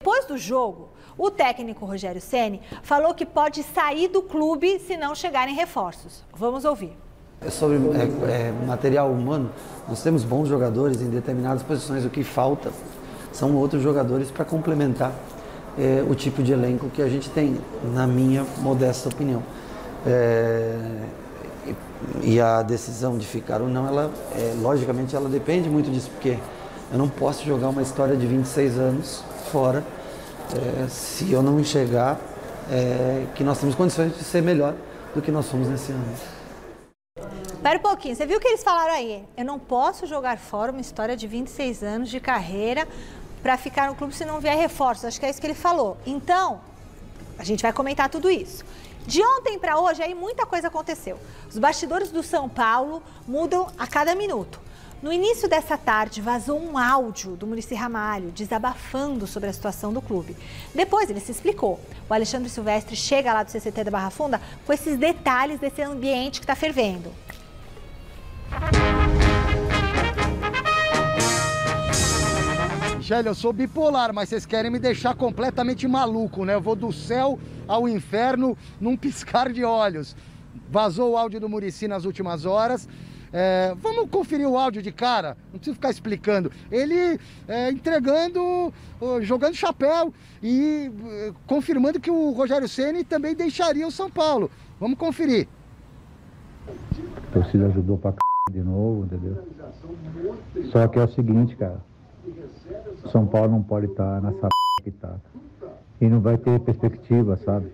Depois do jogo, o técnico Rogério Ceni falou que pode sair do clube se não chegarem reforços. Vamos ouvir. Sobre material humano, nós temos bons jogadores em determinadas posições. O que falta são outros jogadores para complementar o tipo de elenco que a gente tem, na minha modesta opinião. E a decisão de ficar ou não, logicamente, ela depende muito disso, porque eu não posso jogar uma história de 26 anos fora se eu não enxergar que nós temos condições de ser melhor do que nós fomos nesse ano. Espera um pouquinho, você viu o que eles falaram aí? Eu não posso jogar fora uma história de 26 anos de carreira para ficar no clube se não vier reforços. Acho que é isso que ele falou. Então, a gente vai comentar tudo isso. De ontem para hoje, aí muita coisa aconteceu. Os bastidores do São Paulo mudam a cada minuto. No início dessa tarde, vazou um áudio do Muricy Ramalho desabafando sobre a situação do clube. Depois ele se explicou. O Alexandre Silvestre chega lá do CCT da Barra Funda com esses detalhes desse ambiente que está fervendo. Michele, eu sou bipolar, mas vocês querem me deixar completamente maluco, né? Eu vou do céu ao inferno num piscar de olhos. Vazou o áudio do Muricy nas últimas horas. Vamos conferir o áudio de cara, não preciso ficar explicando. Ele entregando, jogando chapéu e confirmando que o Rogério Ceni também deixaria o São Paulo. Vamos conferir. A torcida ajudou pra de novo, entendeu? Só que é o seguinte, cara. O São Paulo não pode estar nessa que tá. E não vai ter perspectiva, sabe?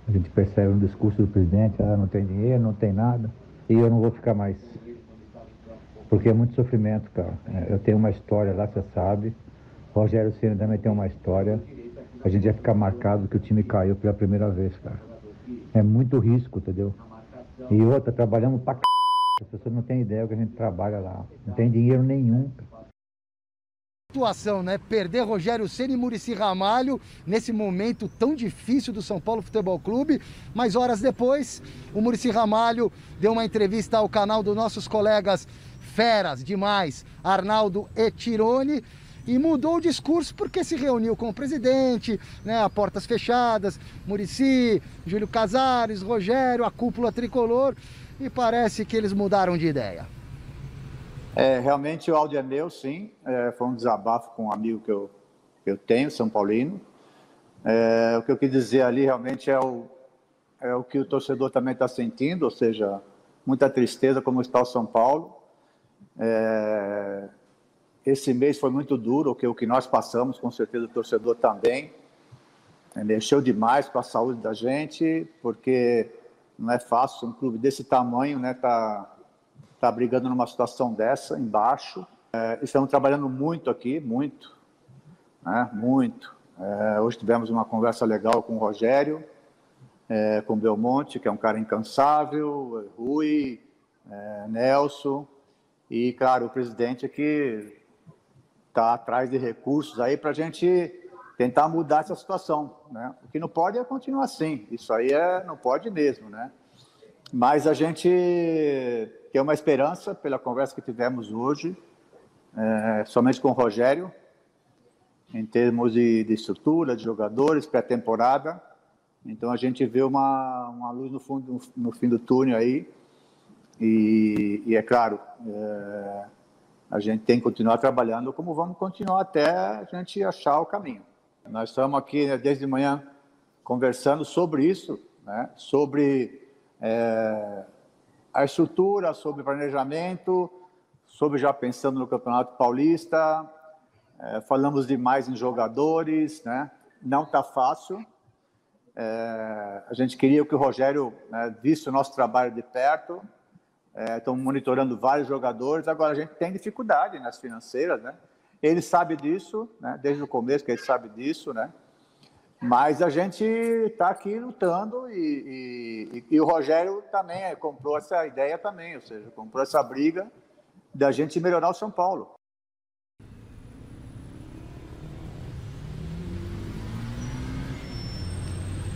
A gente percebe no discurso do presidente, não tem dinheiro, não tem nada. E eu não vou ficar mais. Porque é muito sofrimento, cara. Eu tenho uma história lá, você sabe. O Rogério Ceni também tem uma história. A gente ia ficar marcado que o time caiu pela primeira vez, cara. É muito risco, entendeu? E outra, trabalhamos pra c****. As pessoas não têm ideia que a gente trabalha lá. Não tem dinheiro nenhum. Situação, né? Perder Rogério Ceni e Muricy Ramalho nesse momento tão difícil do São Paulo Futebol Clube, mas horas depois, o Muricy Ramalho deu uma entrevista ao canal dos nossos colegas feras demais, Arnaldo e Tirone, e mudou o discurso porque se reuniu com o presidente, né, a portas fechadas, Muricy, Júlio Casares, Rogério, a cúpula tricolor, e parece que eles mudaram de ideia. Realmente o áudio é meu, sim. Foi um desabafo com um amigo que eu tenho, São Paulino. O que eu quis dizer ali realmente é o que o torcedor também está sentindo, ou seja, muita tristeza como está o São Paulo. Esse mês foi muito duro, o que nós passamos, com certeza o torcedor também. Mexeu demais com a saúde da gente, porque não é fácil um clube desse tamanho, né, tá brigando numa situação dessa, embaixo. Estamos trabalhando muito aqui, muito, né? Muito. Hoje tivemos uma conversa legal com o Rogério, com o Belmonte, que é um cara incansável, Rui, Nelson, e, claro, o presidente que está atrás de recursos aí para a gente tentar mudar essa situação, né? O que não pode é continuar assim, isso aí não pode mesmo, né? Mas a gente tem uma esperança pela conversa que tivemos hoje, somente com o Rogério, em termos de estrutura, de jogadores, pré-temporada. Então a gente vê uma luz no fim do túnel aí. E é claro, a gente tem que continuar trabalhando como vamos continuar até a gente achar o caminho. Nós estamos aqui, né, desde de manhã conversando sobre isso, né, sobre a estrutura, sobre planejamento, sobre já pensando no Campeonato Paulista, falamos demais em jogadores, né? Não está fácil. A gente queria que o Rogério, né, visse o nosso trabalho de perto. Estamos monitorando vários jogadores. Agora a gente tem dificuldade nas financeiras, né? Ele sabe disso, né? Desde o começo que ele sabe disso, né? Mas a gente está aqui lutando e o Rogério também comprou essa ideia também, ou seja, comprou essa briga da gente melhorar o São Paulo.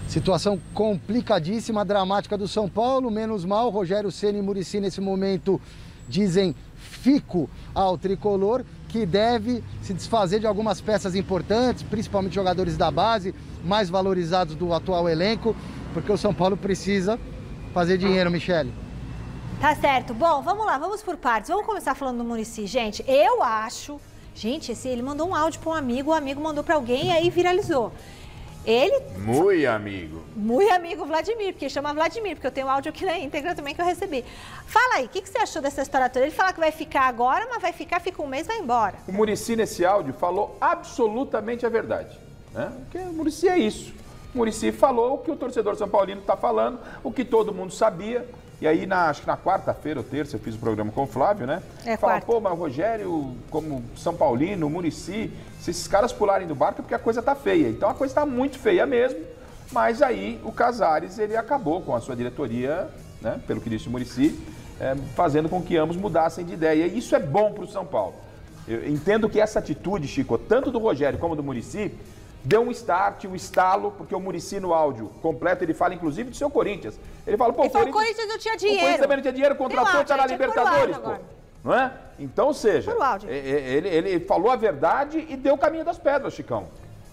Situação complicadíssima, dramática do São Paulo, menos mal, Rogério Ceni e Muricy nesse momento dizem fico ao tricolor, que deve se desfazer de algumas peças importantes, principalmente jogadores da base, mais valorizados do atual elenco, porque o São Paulo precisa fazer dinheiro, Michele. Tá certo. Bom, vamos lá, vamos por partes. Vamos começar falando do Muricy. Gente, eu acho... Gente, ele mandou um áudio para um amigo, o amigo mandou para alguém e aí viralizou. Ele... Muito amigo. Muito amigo Vladimir, porque chama Vladimir, porque eu tenho um áudio aqui na íntegra também que eu recebi. Fala aí, o que você achou dessa história toda? Ele fala que vai ficar agora, mas vai ficar, fica um mês, vai embora. O Muricy, nesse áudio, falou absolutamente a verdade. Né? Porque o Muricy é isso. O Muricy falou o que o torcedor são paulino está falando, o que todo mundo sabia. E aí, acho que na quarta-feira ou terça, eu fiz o programa com o Flávio, né? Fala, pô, mas o Rogério, como São Paulino, o Muricy, se esses caras pularem do barco é porque a coisa tá feia. Então a coisa tá muito feia mesmo, mas aí o Casares, ele acabou com a sua diretoria, né? Pelo que disse o Muricy, fazendo com que ambos mudassem de ideia. E isso é bom pro São Paulo. Eu entendo que essa atitude, Chico, tanto do Rogério como do Muricy, deu um start, um estalo, porque o Muricy no áudio completo, ele fala inclusive do seu Corinthians. Ele fala, pô, o Corinthians não tinha dinheiro. O Corinthians também não tinha dinheiro, contratou, está na Libertadores, pô. Não é? Então, ou seja, ele falou a verdade e deu o caminho das pedras, Chicão.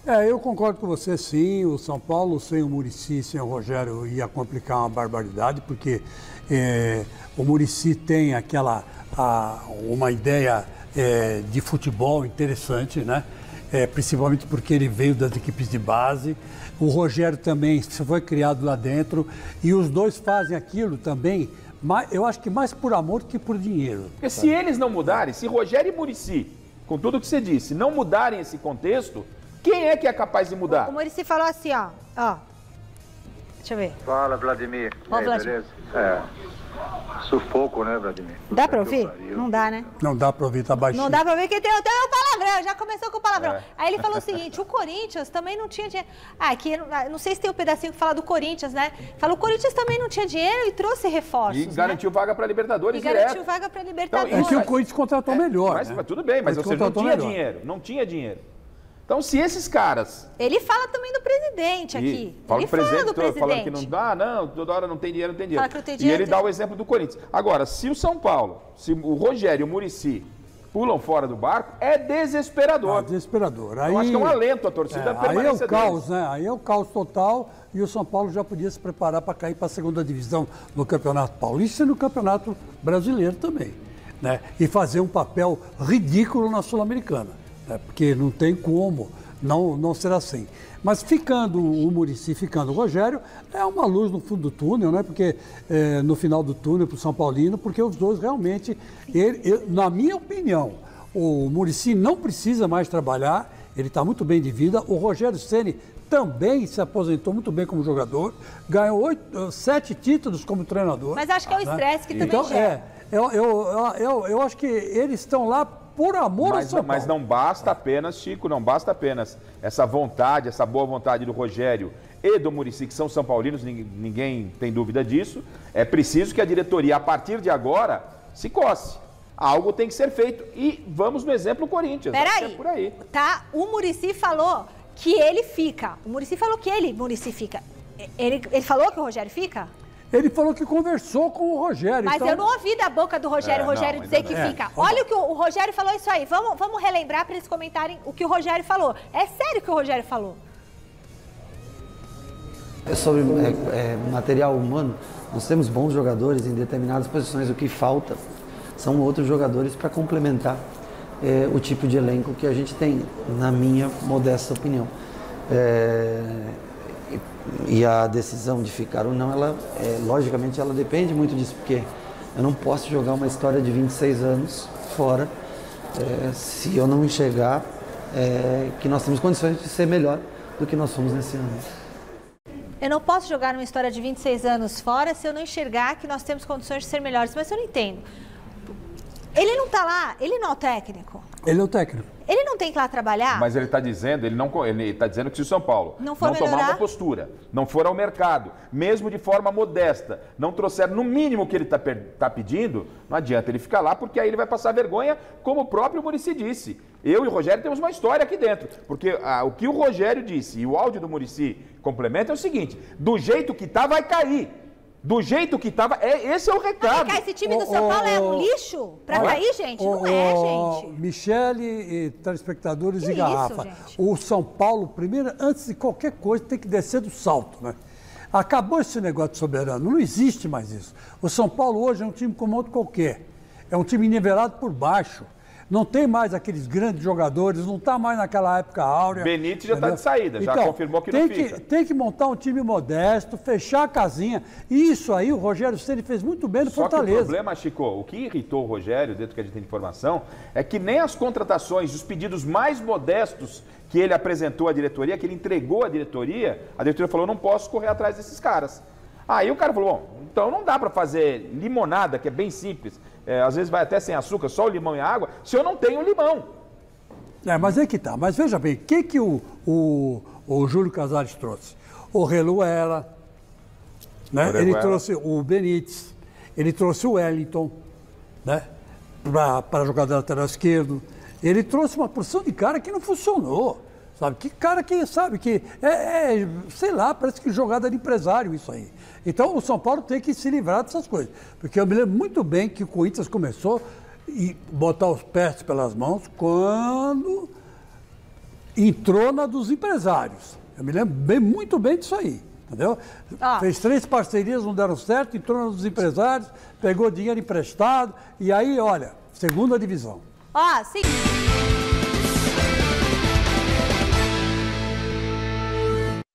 Eu concordo com você, sim. O São Paulo sem o Muricy, sem o Rogério, ia complicar uma barbaridade, porque o Muricy tem uma ideia de futebol interessante, né? Principalmente porque ele veio das equipes de base. O Rogério também foi criado lá dentro e os dois fazem aquilo também, eu acho que mais por amor do que por dinheiro. Porque se eles não mudarem, se Rogério e Muricy, com tudo que você disse, não mudarem esse contexto, quem é que é capaz de mudar? O Muricy falou assim, ó. Deixa eu ver. Fala, Vladimir. Ó, Vladimir. Beleza? Sufoco, né, Vladimir? Dá pra ouvir? Não dá, né? Não dá pra ouvir, tá baixinho. Não dá pra ouvir que tem o palavrão, já começou com o palavrão. Aí ele falou o seguinte, o Corinthians também não tinha dinheiro. Aqui, não sei se tem um pedacinho que fala do Corinthians, né? Fala, o Corinthians também não tinha dinheiro e trouxe reforços, E garantiu vaga pra Libertadores direto. Garantiu vaga pra Libertadores. Então, o Corinthians contratou melhor, mas, né? mas tudo bem, mas você não tinha dinheiro, não tinha dinheiro. Então, se esses caras... Ele fala também do presidente aqui. Fala ele fala do presidente. Falando que não dá, toda hora não tem dinheiro, não tem dinheiro. Fala que não tem dinheiro, e ele dá o exemplo do Corinthians. Agora, se o São Paulo, se o Rogério e o Muricy pulam fora do barco, é desesperador. Desesperador. Eu acho que é um alento a torcida aí é o caos, né? Aí é o caos total e o São Paulo já podia se preparar para cair para a segunda divisão no Campeonato Paulista e no Campeonato Brasileiro também, né? E fazer um papel ridículo na Sul-Americana, né? Porque não tem como não ser assim. Mas ficando o Muricy, ficando o Rogério, é uma luz no fundo do túnel, né? Porque no final do túnel para o São Paulino, porque os dois realmente, na minha opinião, o Muricy não precisa mais trabalhar, ele está muito bem de vida. O Rogério Ceni também se aposentou muito bem como jogador, ganhou 7 títulos como treinador. Mas acho que é o estresse que também gera. Eu acho que eles estão lá por amor ao São Paulo. Mas não basta apenas, Chico, não basta apenas essa vontade, essa boa vontade do Rogério e do Muricy, que são São Paulinos, ninguém tem dúvida disso. É preciso que a diretoria, a partir de agora, se coce. Algo tem que ser feito. E vamos no exemplo Corinthians. Peraí, por aí. Tá? O Muricy falou que ele fica. O Muricy falou que Muricy fica. Ele falou que o Rogério fica? Ele falou que conversou com o Rogério. Mas eu não ouvi da boca do Rogério, dizer que fica. Olha o que o Rogério falou isso aí. Vamos relembrar para eles comentarem o que o Rogério falou. É sério o que o Rogério falou. Sobre material humano, nós temos bons jogadores em determinadas posições. O que falta são outros jogadores para complementar o tipo de elenco que a gente tem, na minha modesta opinião. E a decisão de ficar ou não, logicamente, ela depende muito disso, porque eu não posso jogar uma história de 26 anos fora se eu não enxergar que nós temos condições de ser melhor do que nós somos nesse ano. Eu não posso jogar uma história de 26 anos fora se eu não enxergar que nós temos condições de ser melhores, mas eu não entendo. Ele não está lá, ele não é o técnico. Ele é o técnico. Ele não tem que ir lá trabalhar? Mas ele está dizendo, ele tá dizendo que se o São Paulo não tomar uma postura, não for ao mercado, mesmo de forma modesta, não trouxer no mínimo o que ele está pedindo, não adianta ele ficar lá, porque aí ele vai passar vergonha, como o próprio Muricy disse. Eu e o Rogério temos uma história aqui dentro, porque o que o Rogério disse e o áudio do Muricy complementa é o seguinte: do jeito que está, vai cair. Do jeito que estava, esse é o recado. Esse time do São Paulo é um lixo pra cair, gente? Não é, gente. Michele e telespectadores Que e garrafa. isso, O São Paulo, primeiro, antes de qualquer coisa, tem que descer do salto, né? Acabou esse negócio de soberano, não existe mais isso. O São Paulo hoje é um time como outro qualquer. É um time nivelado por baixo. Não tem mais aqueles grandes jogadores, não está mais naquela época áurea. Benítez já está de saída, já confirmou que não fica. Tem que montar um time modesto, fechar a casinha. E isso aí o Rogério Ceni fez muito bem no Fortaleza. Só que o problema, Chico, o que irritou o Rogério, dentro do que a gente tem de informação, é que nem as contratações, os pedidos mais modestos que ele apresentou à diretoria, que ele entregou à diretoria, a diretoria falou, não posso correr atrás desses caras. Aí o cara falou, bom, então não dá para fazer limonada, que é bem simples, às vezes vai até sem açúcar, só o limão e a água, se eu não tenho limão. Mas é que tá. Mas veja bem, o que o Júlio Casares trouxe? O Reluela, né? Ele trouxe o Benítez, ele trouxe o Wellington, né? Para jogar da lateral esquerdo. Ele trouxe uma porção de cara que não funcionou, sabe? Que cara que, sabe, que sei lá, parece que jogada de empresário isso aí. Então o São Paulo tem que se livrar dessas coisas. Porque eu me lembro muito bem que o Corinthians começou a botar os pés pelas mãos quando entrou na dos empresários. Eu me lembro muito bem disso aí, entendeu? Fez 3 parcerias, não deram certo, entrou na dos empresários, pegou dinheiro emprestado e aí, olha, segunda divisão. Sim.